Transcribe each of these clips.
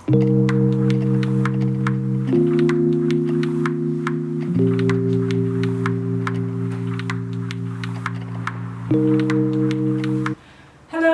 Hello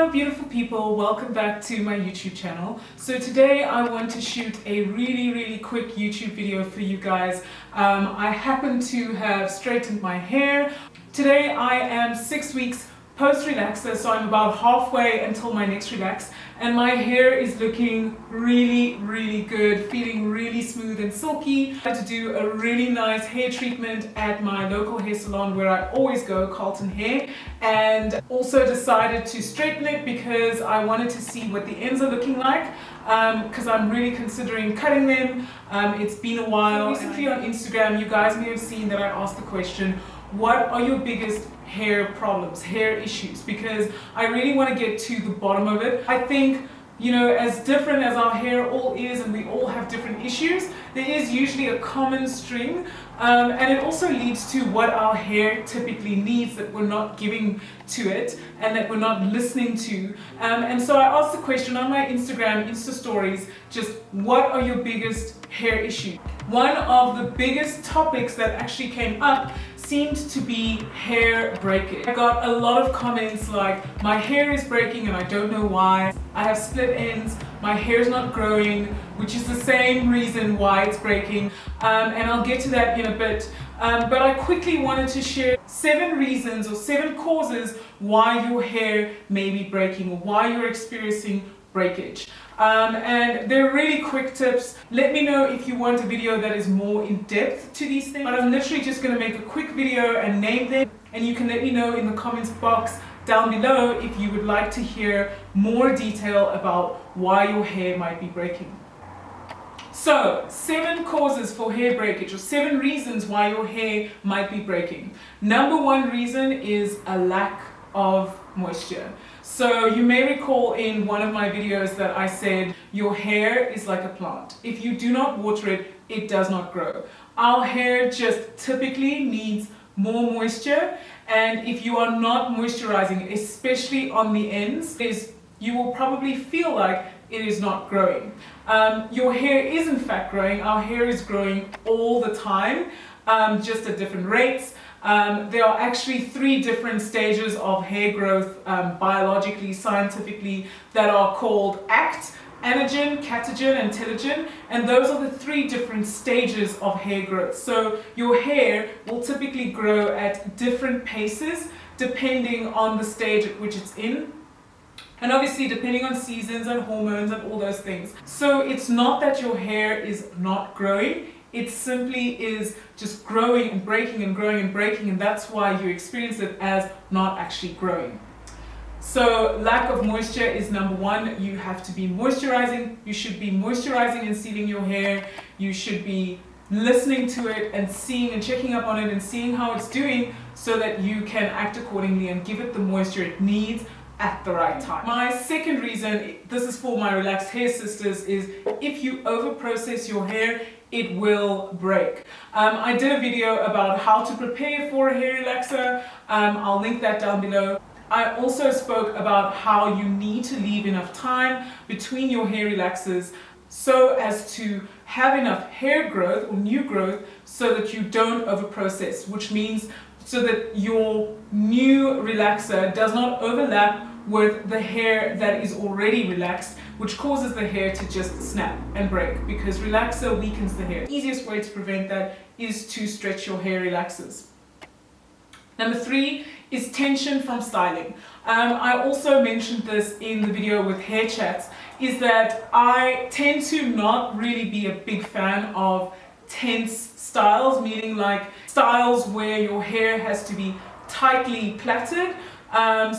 beautiful people, welcome back to my YouTube channel. So today I want to shoot a really quick YouTube video for you guys. I happen to have straightened my hair. Today I am 6 weeks post-relaxer, so I'm about halfway until my next relax, and my hair is looking really good, feeling really smooth and silky. I had to do a really nice hair treatment at my local hair salon where I always go, Carlton Hair, and also decided to straighten it because I wanted to see what the ends are looking like, because I'm really considering cutting them. It's been a while. Recently on Instagram, you guys may have seen that I asked the question, what are your biggest hair problems, hair issues? Because I really want to get to the bottom of it. I think, you know, as different as our hair all is, and we all have different issues, there is usually a common string, and it also leads to what our hair typically needs that we're not giving to it and that we're not listening to. And so I asked the question on my Insta stories, just what are your biggest hair issues? One of the biggest topics that actually came up seemed to be hair breakage. I got a lot of comments like, my hair is breaking and I don't know why. I have split ends, my hair is not growing, which is the same reason why it's breaking. And I'll get to that in a bit. But I quickly wanted to share 7 reasons or 7 causes why your hair may be breaking or why you're experiencing breakage. And they're really quick tips. Let me know if you want a video that is more in depth to these things. But I'm literally just going to make a quick video and name them, and you can let me know in the comments box down below if you would like to hear more detail about why your hair might be breaking. So, 7 causes for hair breakage, or 7 reasons why your hair might be breaking. Number 1 reason is a lack of moisture. So you may recall in one of my videos that I said your hair is like a plant. If you do not water it, it does not grow. Our hair just typically needs more moisture, and if you are not moisturizing, especially on the ends, you will probably feel like it is not growing. Your hair is in fact growing. Our hair is growing all the time, just at different rates. There are actually 3 different stages of hair growth, biologically, scientifically, that are called ACT, anagen, catagen, and telogen, and those are the 3 different stages of hair growth. So your hair will typically grow at different paces depending on the stage at which it's in, and obviously depending on seasons and hormones and all those things. So it's not that your hair is not growing, it simply is just growing and breaking and growing and breaking, and that's why you experience it as not actually growing. So lack of moisture is number 1. You have to be moisturizing. You should be moisturizing and sealing your hair. You should be listening to it and seeing and checking up on it and seeing how it's doing so that you can act accordingly and give it the moisture it needs at the right time. My second reason, this is for my relaxed hair sisters, is if you overprocess your hair, it will break. I did a video about how to prepare for a hair relaxer. I'll link that down below. I also spoke about how you need to leave enough time between your hair relaxers so as to have enough hair growth or new growth so that you don't overprocess, which means so that your new relaxer does not overlap with the hair that is already relaxed, which causes the hair to just snap and break, because relaxer weakens the hair. The easiest way to prevent that is to stretch your hair relaxers. Number 3 is tension from styling. I also mentioned this in the video with hair chats, is that I tend to not really be a big fan of tense styles, meaning like styles where your hair has to be tightly plaited.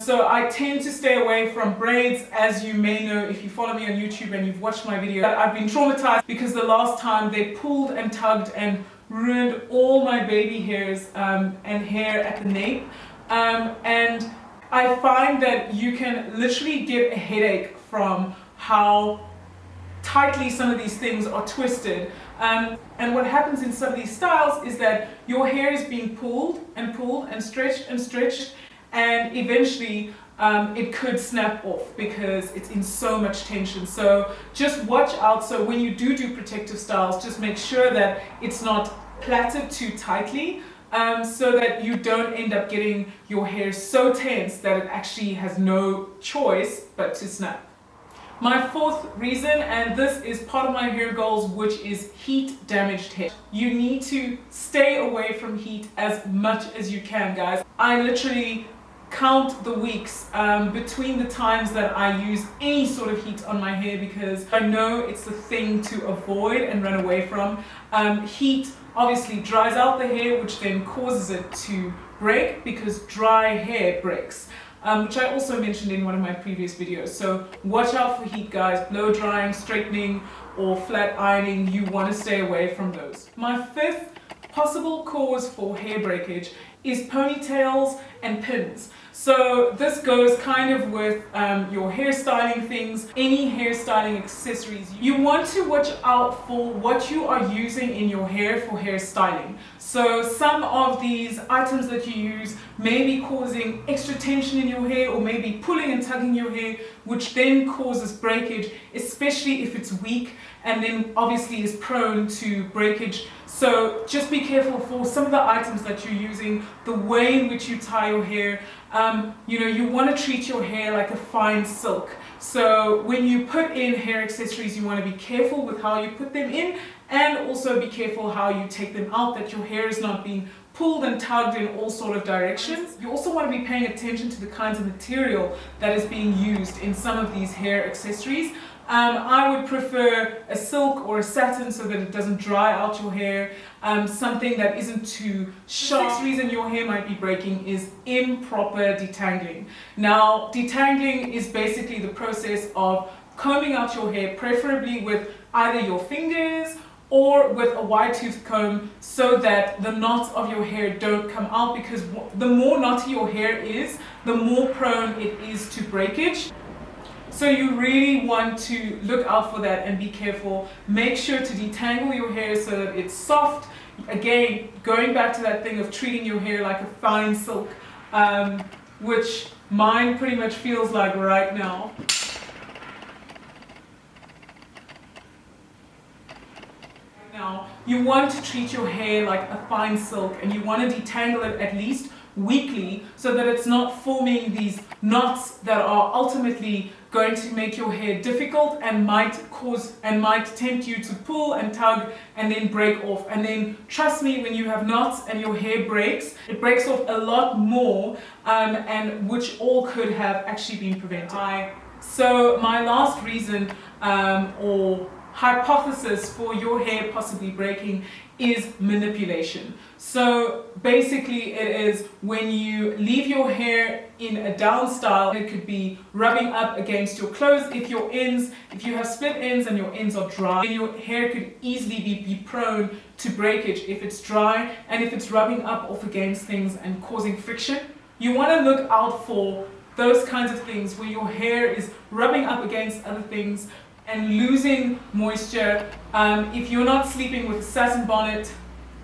So I tend to stay away from braids. As you may know if you follow me on YouTube and you've watched my video, I've been traumatized because the last time they pulled and tugged and ruined all my baby hairs and hair at the nape. And I find that you can literally get a headache from how tightly some of these things are twisted. And what happens in some of these styles is that your hair is being pulled and pulled and stretched, and eventually it could snap off because it's in so much tension. So just watch out. So when you do protective styles, just make sure that it's not plaited too tightly, so that you don't end up getting your hair so tense that it actually has no choice but to snap. My fourth reason, and this is part of my hair goals, which is heat damaged hair. You need to stay away from heat as much as you can, guys. I literally count the weeks between the times that I use any sort of heat on my hair, because I know it's the thing to avoid and run away from. Heat obviously dries out the hair, which then causes it to break, because dry hair breaks. Which I also mentioned in one of my previous videos. So watch out for heat, guys. Blow drying, straightening, or flat ironing, you want to stay away from those. My fifth possible cause for hair breakage is ponytails and pins. So this goes kind of with your hairstyling things, any hairstyling accessories. You want to watch out for what you are using in your hair for hairstyling. So some of these items that you use may be causing extra tension in your hair, or maybe pulling and tugging your hair, which then causes breakage, especially if it's weak, and then obviously is prone to breakage. So just be careful for some of the items that you're using, the way in which you tie your hair. You want to treat your hair like a fine silk. So when you put in hair accessories, you want to be careful with how you put them in, and also be careful how you take them out, that your hair is not being pulled and tugged in all sort of directions. You also want to be paying attention to the kinds of material that is being used in some of these hair accessories. I would prefer a silk or a satin so that it doesn't dry out your hair. Something that isn't too sharp. The sixth reason your hair might be breaking is improper detangling. Now, detangling is basically the process of combing out your hair, preferably with either your fingers or with a wide tooth comb, so that the knots of your hair don't come out, because the more knotty your hair is, the more prone it is to breakage. So you really want to look out for that and be careful. Make sure to detangle your hair so that it's soft. Again, going back to that thing of treating your hair like a fine silk, which mine pretty much feels like right now. Now, you want to treat your hair like a fine silk, and you want to detangle it at least weekly, so that it's not forming these knots that are ultimately going to make your hair difficult and might tempt you to pull and tug and then break off. And then trust me, when you have knots and your hair breaks, it breaks off a lot more, and which all could have actually been prevented. So my last reason or hypothesis for your hair possibly breaking is manipulation. So basically it is when you leave your hair in a down style. It could be rubbing up against your clothes. If you have split ends and your ends are dry, then your hair could easily be prone to breakage if it's dry, and if it's rubbing up off against things and causing friction. You want to look out for those kinds of things where your hair is rubbing up against other things and losing moisture. If you're not sleeping with a satin bonnet,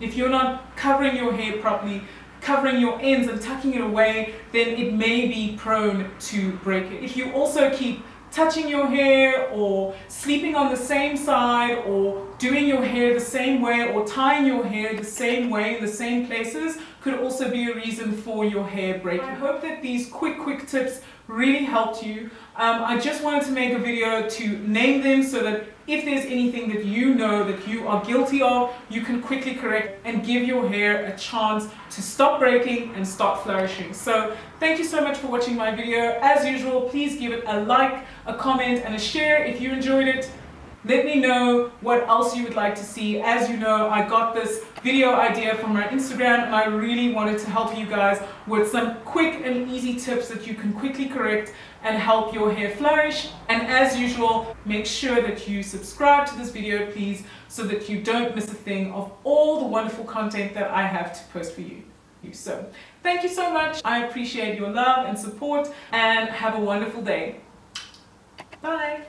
if you're not covering your hair properly, covering your ends and tucking it away, then it may be prone to breakage. If you also keep touching your hair, or sleeping on the same side, or doing your hair the same way, or tying your hair the same way in the same places, could also be a reason for your hair breaking. I hope that these quick tips really helped you. I just wanted to make a video to name them, so that if there's anything that you know that you are guilty of, you can quickly correct and give your hair a chance to stop breaking and start flourishing. So thank you so much for watching my video. As usual, please give it a like, a comment and a share if you enjoyed it. Let me know what else you would like to see. As you know, I got this video idea from my Instagram, and I really wanted to help you guys with some quick and easy tips that you can quickly correct and help your hair flourish. And as usual, make sure that you subscribe to this video, please, so that you don't miss a thing of all the wonderful content that I have to post for you. So thank you so much. I appreciate your love and support, and have a wonderful day. Bye.